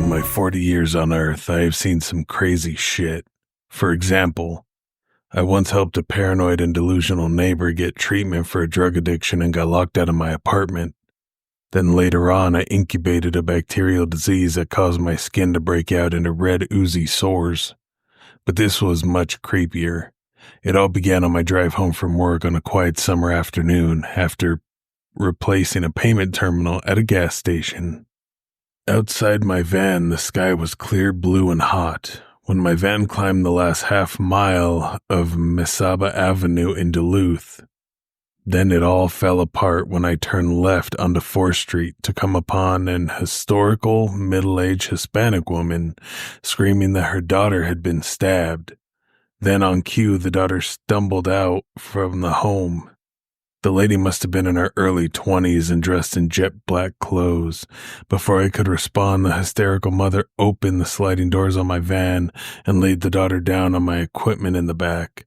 In my 40 years on Earth, I have seen some crazy shit. For example, I once helped a paranoid and delusional neighbor get treatment for a drug addiction and got locked out of my apartment. Then later on, I incubated a bacterial disease that caused my skin to break out into red oozy sores. But this was much creepier. It all began on my drive home from work on a quiet summer afternoon after replacing a payment terminal at a gas station. Outside my van, the sky was clear blue and hot. When my van climbed the last half mile of Mesaba Avenue in Duluth, then it all fell apart when I turned left onto 4th Street to come upon an historical, middle-aged Hispanic woman screaming that her daughter had been stabbed. Then on cue, the daughter stumbled out from the home. The lady must have been in her early 20s and dressed in jet black clothes. Before I could respond, the hysterical mother opened the sliding doors on my van and laid the daughter down on my equipment in the back.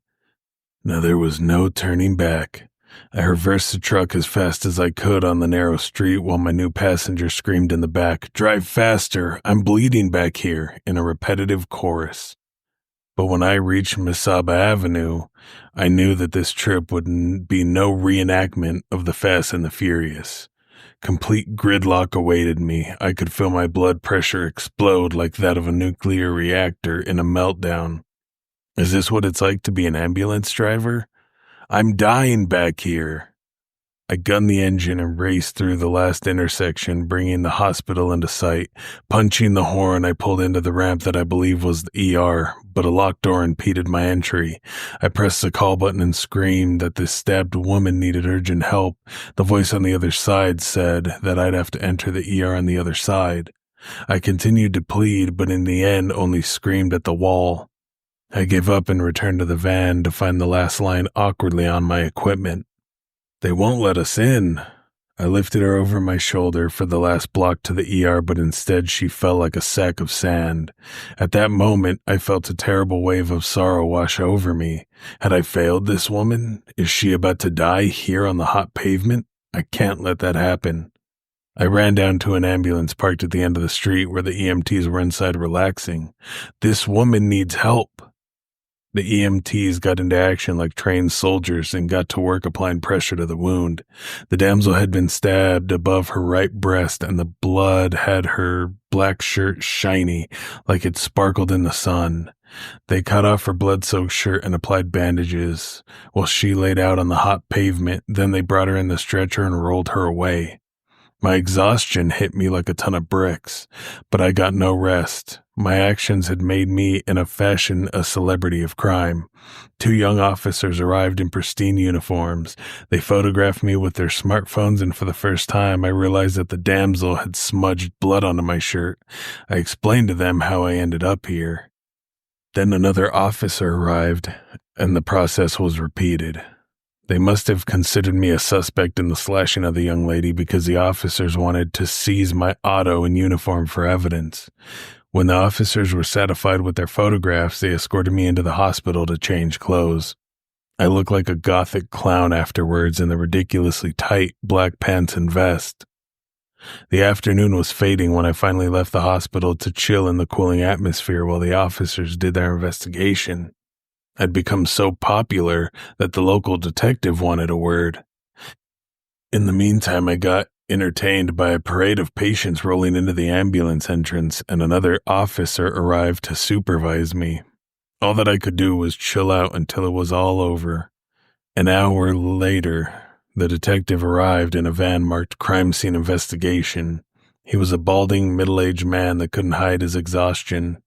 Now there was no turning back. I reversed the truck as fast as I could on the narrow street while my new passenger screamed in the back, "Drive faster, I'm bleeding back here," in a repetitive chorus. But when I reached Mesaba Avenue, I knew that this trip would be no reenactment of the Fast and the Furious. Complete gridlock awaited me. I could feel my blood pressure explode like that of a nuclear reactor in a meltdown. Is this what it's like to be an ambulance driver? I'm dying back here. I gunned the engine and raced through the last intersection, bringing the hospital into sight. Punching the horn, I pulled into the ramp that I believe was the ER, but a locked door impeded my entry. I pressed the call button and screamed that this stabbed woman needed urgent help. The voice on the other side said that I'd have to enter the ER on the other side. I continued to plead, but in the end only screamed at the wall. I gave up and returned to the van to find the last line awkwardly on my equipment. "They won't let us in." I lifted her over my shoulder for the last block to the ER, but instead she fell like a sack of sand. At that moment, I felt a terrible wave of sorrow wash over me. Had I failed this woman? Is she about to die here on the hot pavement? I can't let that happen. I ran down to an ambulance parked at the end of the street where the EMTs were inside relaxing. This woman needs help. The EMTs got into action like trained soldiers and got to work applying pressure to the wound. The damsel had been stabbed above her right breast, and the blood had her black shirt shiny like it sparkled in the sun. They cut off her blood-soaked shirt and applied bandages while she laid out on the hot pavement. Then they brought her in the stretcher and rolled her away. My exhaustion hit me like a ton of bricks, but I got no rest. My actions had made me, in a fashion, a celebrity of crime. 2 young officers arrived in pristine uniforms. They photographed me with their smartphones, and for the first time, I realized that the damsel had smudged blood onto my shirt. I explained to them how I ended up here. Then another officer arrived, and the process was repeated. They must have considered me a suspect in the slashing of the young lady because the officers wanted to seize my auto and uniform for evidence. When the officers were satisfied with their photographs, they escorted me into the hospital to change clothes. I looked like a gothic clown afterwards in the ridiculously tight black pants and vest. The afternoon was fading when I finally left the hospital to chill in the cooling atmosphere while the officers did their investigation. I'd become so popular that the local detective wanted a word. In the meantime, I got entertained by a parade of patients rolling into the ambulance entrance, and another officer arrived to supervise me. All that I could do was chill out until it was all over. An hour later, the detective arrived in a van marked Crime Scene Investigation. He was a balding, middle-aged man that couldn't hide his exhaustion.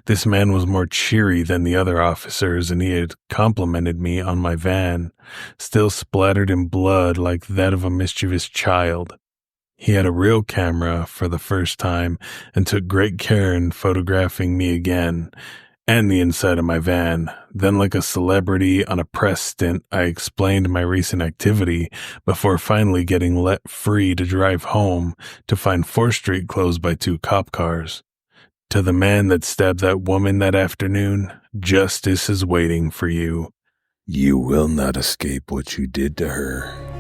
This man was more cheery than the other officers, and he had complimented me on my van, still splattered in blood like that of a mischievous child. He had a real camera for the first time and took great care in photographing me again and the inside of my van. Then, like a celebrity on a press stint, I explained my recent activity before finally getting let free to drive home to find 4th Street closed by 2 cop cars. To the man that stabbed that woman that afternoon, justice is waiting for you. You will not escape what you did to her.